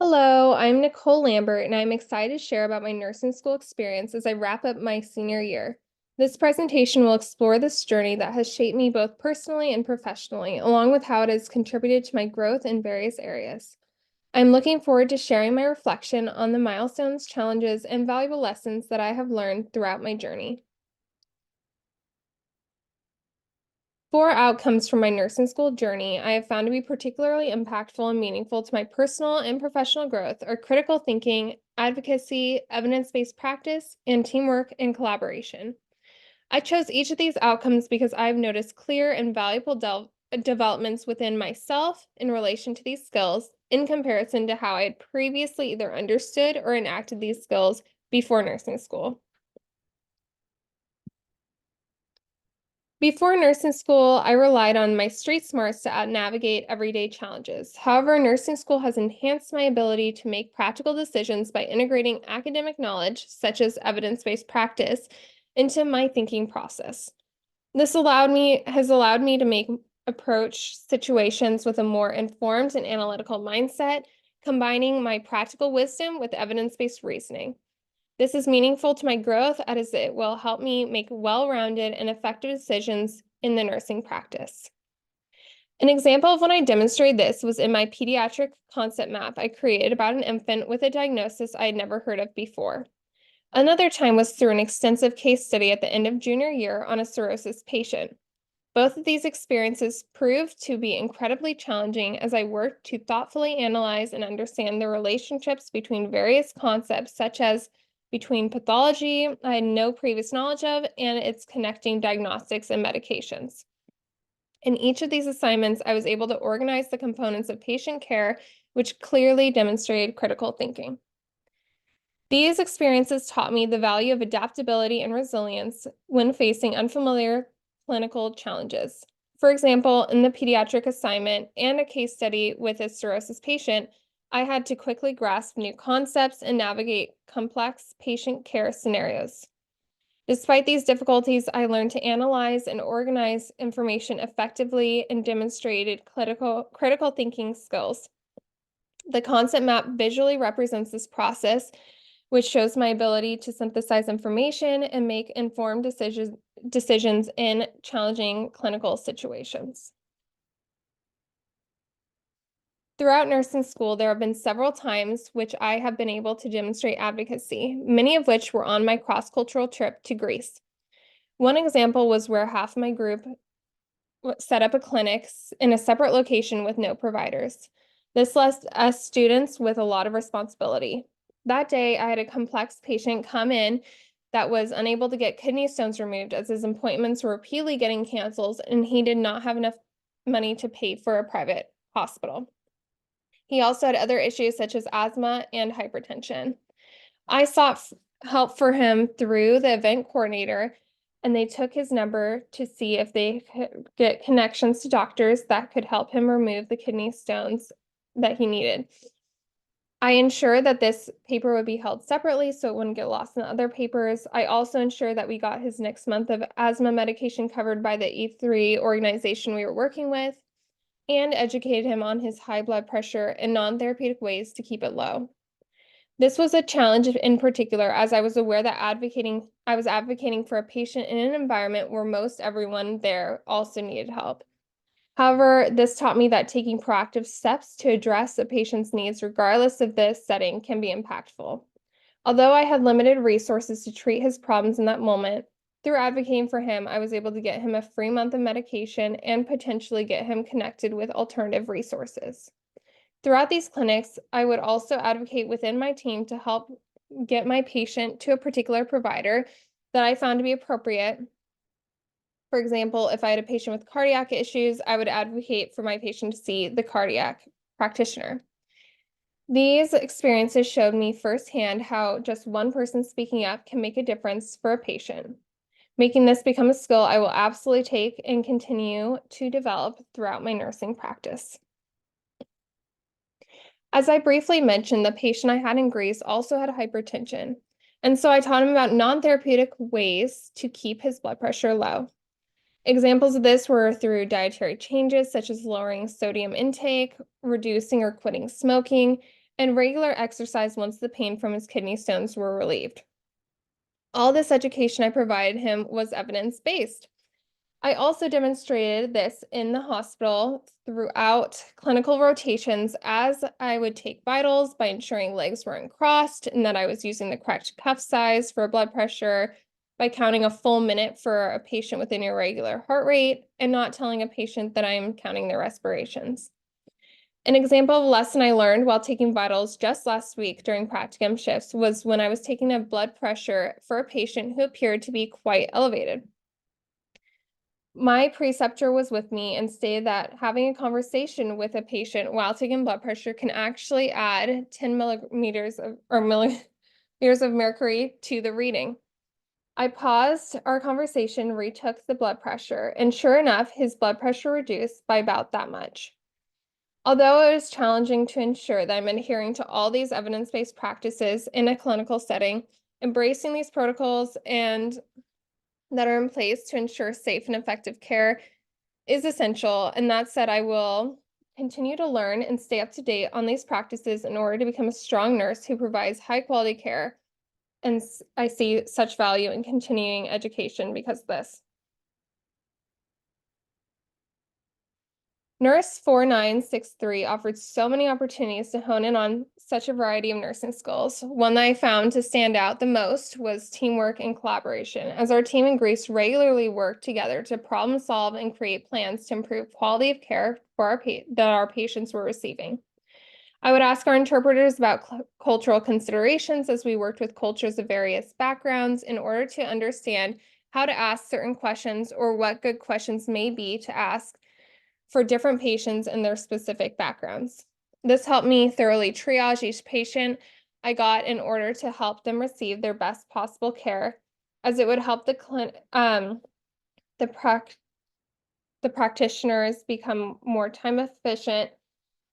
Hello, I'm Nicole Lambert, and I'm excited to share about my nursing school experience as I wrap up my senior year. This presentation will explore this journey that has shaped me both personally and professionally, along with how it has contributed to my growth in various areas. I'm looking forward to sharing my reflection on the milestones, challenges, and valuable lessons that I have learned throughout my journey. Four outcomes from my nursing school journey I have found to be particularly impactful and meaningful to my personal and professional growth are critical thinking, advocacy, evidence-based practice, and teamwork and collaboration. I chose each of these outcomes because I've noticed clear and valuable developments within myself in relation to these skills in comparison to how I had previously either understood or enacted these skills before nursing school. Before nursing school, I relied on my street smarts to navigate everyday challenges. However, nursing school has enhanced my ability to make practical decisions by integrating academic knowledge, such as evidence-based practice, into my thinking process. This has allowed me to approach situations with a more informed and analytical mindset, combining my practical wisdom with evidence-based reasoning. This is meaningful to my growth as it will help me make well-rounded and effective decisions in the nursing practice. An example of when I demonstrated this was in my pediatric concept map I created about an infant with a diagnosis I had never heard of before. Another time was through an extensive case study at the end of junior year on a cirrhosis patient. Both of these experiences proved to be incredibly challenging as I worked to thoughtfully analyze and understand the relationships between various concepts, such as between pathology I had no previous knowledge of and its connecting diagnostics and medications. In each of these assignments, I was able to organize the components of patient care, which clearly demonstrated critical thinking. These experiences taught me the value of adaptability and resilience when facing unfamiliar clinical challenges. For example, in the pediatric assignment and a case study with a cirrhosis patient, I had to quickly grasp new concepts and navigate complex patient care scenarios. Despite these difficulties, I learned to analyze and organize information effectively and demonstrated critical thinking skills. The concept map visually represents this process, which shows my ability to synthesize information and make informed decisions in challenging clinical situations. Throughout nursing school, there have been several times which I have been able to demonstrate advocacy, many of which were on my cross-cultural trip to Greece. One example was where half my group set up a clinic in a separate location with no providers. This left us students with a lot of responsibility. That day, I had a complex patient come in that was unable to get kidney stones removed as his appointments were repeatedly getting canceled and he did not have enough money to pay for a private hospital. He also had other issues such as asthma and hypertension. I sought help for him through the event coordinator, and they took his number to see if they could get connections to doctors that could help him remove the kidney stones that he needed. I ensured that this paper would be held separately so it wouldn't get lost in the other papers. I also ensured that we got his next month of asthma medication covered by the E3 organization we were working with, and educated him on his high blood pressure and non-therapeutic ways to keep it low. This was a challenge in particular, as I was aware that I was advocating for a patient in an environment where most everyone there also needed help. However, this taught me that taking proactive steps to address a patient's needs, regardless of the setting, can be impactful. Although I had limited resources to treat his problems in that moment, through advocating for him, I was able to get him a free month of medication and potentially get him connected with alternative resources. Throughout these clinics, I would also advocate within my team to help get my patient to a particular provider that I found to be appropriate. For example, if I had a patient with cardiac issues, I would advocate for my patient to see the cardiac practitioner. These experiences showed me firsthand how just one person speaking up can make a difference for a patient, making this become a skill I will absolutely take and continue to develop throughout my nursing practice. As I briefly mentioned, the patient I had in Greece also had hypertension, and so I taught him about non-therapeutic ways to keep his blood pressure low. Examples of this were through dietary changes such as lowering sodium intake, reducing or quitting smoking, and regular exercise once the pain from his kidney stones were relieved. All this education I provided him was evidence-based. I also demonstrated this in the hospital throughout clinical rotations as I would take vitals by ensuring legs were uncrossed and that I was using the correct cuff size for blood pressure, by counting a full minute for a patient with an irregular heart rate, and not telling a patient that I'm counting their respirations. An example of a lesson I learned while taking vitals just last week during practicum shifts was when I was taking a blood pressure for a patient who appeared to be quite elevated. My preceptor was with me and stated that having a conversation with a patient while taking blood pressure can actually add 10 millimeters of, or millimeters of mercury to the reading. I paused our conversation, retook the blood pressure, and sure enough, his blood pressure reduced by about that much. Although it was challenging to ensure that I'm adhering to all these evidence-based practices in a clinical setting, embracing these protocols and that are in place to ensure safe and effective care is essential. And that said, I will continue to learn and stay up to date on these practices in order to become a strong nurse who provides high quality care. And I see such value in continuing education because of this. Nurse 4963 offered so many opportunities to hone in on such a variety of nursing skills. One that I found to stand out the most was teamwork and collaboration, as our team in Greece regularly worked together to problem solve and create plans to improve quality of care for that our patients were receiving. I would ask our interpreters about cultural considerations as we worked with cultures of various backgrounds in order to understand how to ask certain questions or what good questions may be to ask for different patients and their specific backgrounds. This helped me thoroughly triage each patient I got in order to help them receive their best possible care, as it would help the practitioners become more time efficient,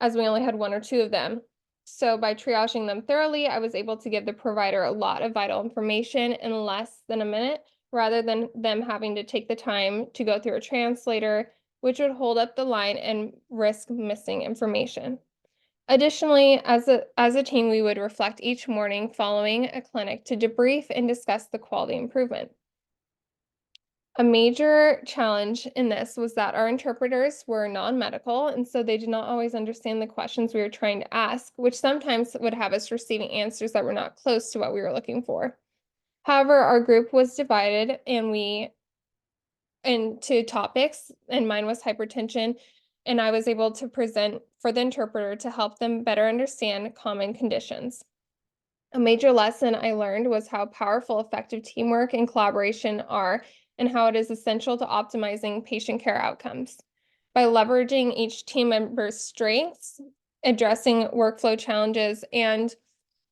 as we only had one or two of them. So by triaging them thoroughly, I was able to give the provider a lot of vital information in less than a minute, rather than them having to take the time to go through a translator, which would hold up the line and risk missing information. Additionally, as a team, we would reflect each morning following a clinic to debrief and discuss the quality improvement. A major challenge in this was that our interpreters were non-medical, and so they did not always understand the questions we were trying to ask, which sometimes would have us receiving answers that were not close to what we were looking for. However, our group was divided into topics, and mine was hypertension, and I was able to present for the interpreter to help them better understand common conditions. A major lesson I learned was how powerful effective teamwork and collaboration are, and how it is essential to optimizing patient care outcomes. By leveraging each team member's strengths, addressing workflow challenges, and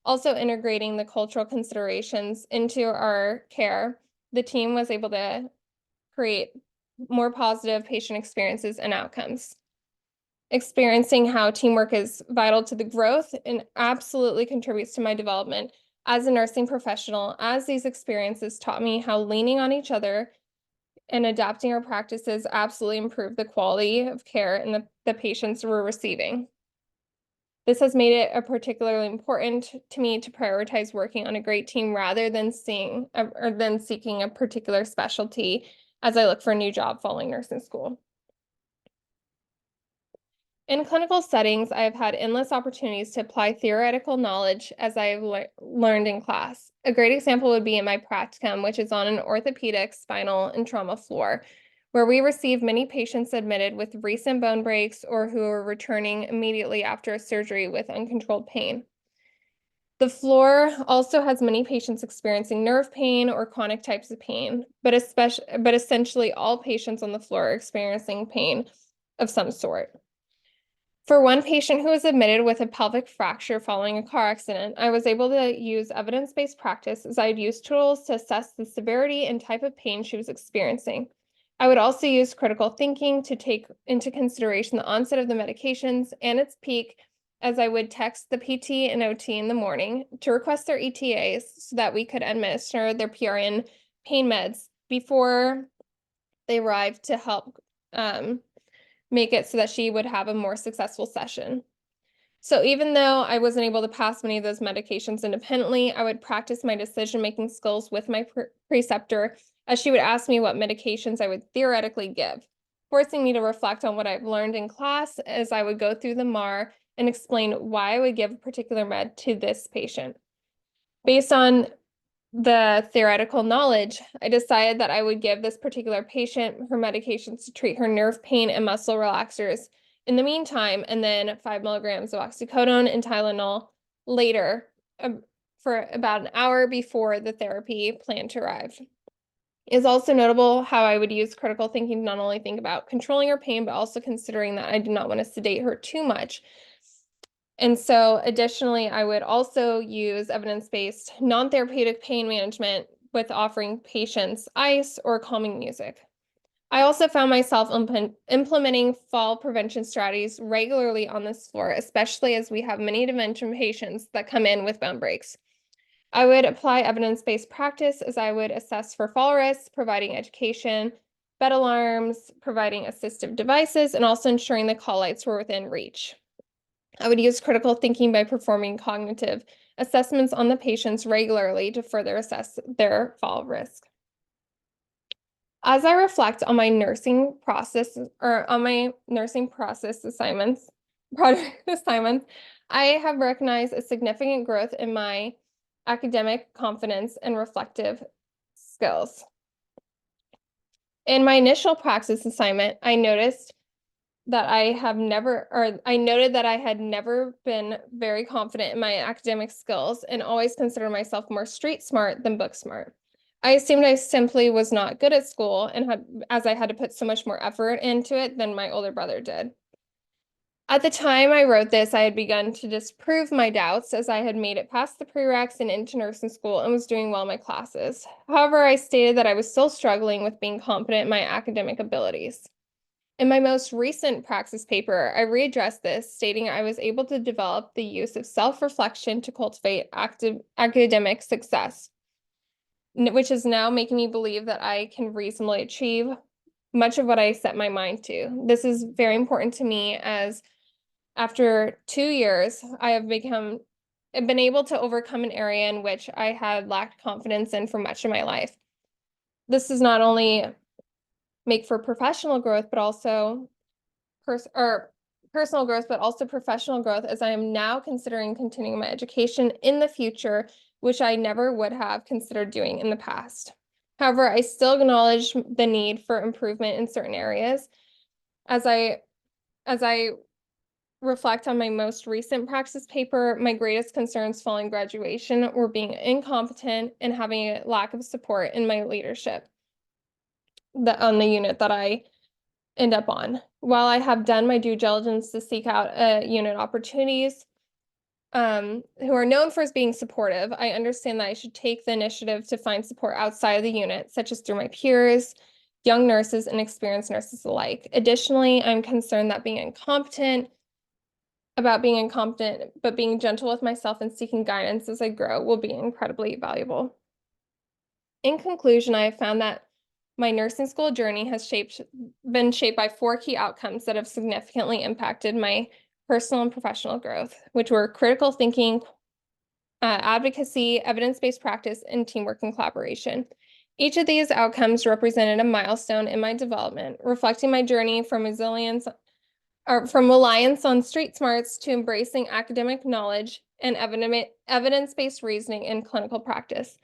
also integrating the cultural considerations into our care, the team was able to create more positive patient experiences and outcomes. Experiencing how teamwork is vital to the growth and absolutely contributes to my development as a nursing professional, as these experiences taught me how leaning on each other and adapting our practices absolutely improve the quality of care and the patients we're receiving. This has made it a particularly important to me to prioritize working on a great team rather than seeking a particular specialty as I look for a new job following nursing school. In clinical settings, I have had endless opportunities to apply theoretical knowledge as I have learned in class. A great example would be in my practicum, which is on an orthopedic, spinal, and trauma floor, where we receive many patients admitted with recent bone breaks or who are returning immediately after a surgery with uncontrolled pain. The floor also has many patients experiencing nerve pain or chronic types of pain, but essentially all patients on the floor are experiencing pain of some sort. For one patient who was admitted with a pelvic fracture following a car accident, I was able to use evidence-based practice as I had used tools to assess the severity and type of pain she was experiencing. I would also use critical thinking to take into consideration the onset of the medications and its peak, as I would text the PT and OT in the morning to request their ETAs so that we could administer their PRN pain meds before they arrived to help make it so that she would have a more successful session. So even though I wasn't able to pass many of those medications independently, I would practice my decision-making skills with my preceptor, as she would ask me what medications I would theoretically give, forcing me to reflect on what I've learned in class as I would go through the MAR and explain why I would give a particular med to this patient. Based on the theoretical knowledge, I decided that I would give this particular patient her medications to treat her nerve pain and muscle relaxers in the meantime, and then 5 milligrams of oxycodone and Tylenol later, for about an hour before the therapy plan to arrive. It's also notable how I would use critical thinking to not only think about controlling her pain, but also considering that I did not want to sedate her too much. And so additionally, I would also use evidence-based non-therapeutic pain management with offering patients ice or calming music. I also found myself implementing fall prevention strategies regularly on this floor, especially as we have many dementia patients that come in with bone breaks. I would apply evidence-based practice as I would assess for fall risks, providing education, bed alarms, providing assistive devices, and also ensuring the call lights were within reach. I would use critical thinking by performing cognitive assessments on the patients regularly to further assess their fall risk. As I reflect on my nursing process or on my nursing process assignments, project assignments, I have recognized a significant growth in my academic confidence and reflective skills. In my initial praxis assignment, I noted that I had never been very confident in my academic skills and always considered myself more street smart than book smart. I assumed I simply was not good at school as I had to put so much more effort into it than my older brother did. At the time I wrote this, I had begun to disprove my doubts as I had made it past the prereqs and into nursing school and was doing well in my classes. However, I stated that I was still struggling with being confident in my academic abilities. In my most recent praxis paper, I readdressed this, stating I was able to develop the use of self-reflection to cultivate academic success, which is now making me believe that I can reasonably achieve much of what I set my mind to. This is very important to me as after 2 years, I have been able to overcome an area in which I had lacked confidence in for much of my life. This does not only make for professional growth, but also personal growth, but also professional growth, as I am now considering continuing my education in the future, which I never would have considered doing in the past. However, I still acknowledge the need for improvement in certain areas. As I reflect on my most recent praxis paper, my greatest concerns following graduation were being incompetent and having a lack of support in my leadership on the unit that I end up on. While I have done my due diligence to seek out unit opportunities who are known for being supportive, I understand that I should take the initiative to find support outside of the unit, such as through my peers, young nurses, and experienced nurses alike. Additionally, I'm concerned that being incompetent, but being gentle with myself and seeking guidance as I grow will be incredibly valuable. In conclusion, I have found that my nursing school journey has been shaped by 4 key outcomes that have significantly impacted my personal and professional growth, which were critical thinking, advocacy, evidence-based practice, and teamwork and collaboration. Each of these outcomes represented a milestone in my development, reflecting my journey from reliance on street smarts to embracing academic knowledge and evidence-based reasoning in clinical practice.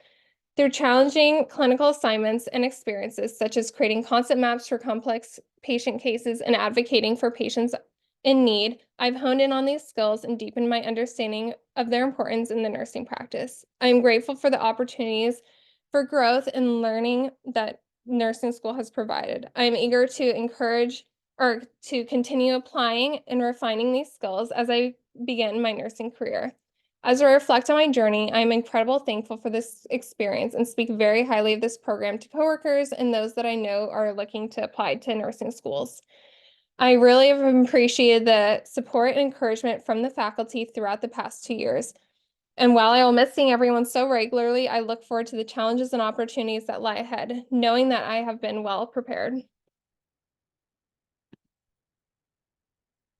Through challenging clinical assignments and experiences, such as creating concept maps for complex patient cases and advocating for patients in need, I've honed in on these skills and deepened my understanding of their importance in the nursing practice. I am grateful for the opportunities for growth and learning that nursing school has provided. I am eager to encourage or to continue applying and refining these skills as I begin my nursing career. As I reflect on my journey, I am incredibly thankful for this experience and speak very highly of this program to coworkers and those that I know are looking to apply to nursing schools. I really have appreciated the support and encouragement from the faculty throughout the past 2 years. And while I will miss seeing everyone so regularly, I look forward to the challenges and opportunities that lie ahead, knowing that I have been well prepared.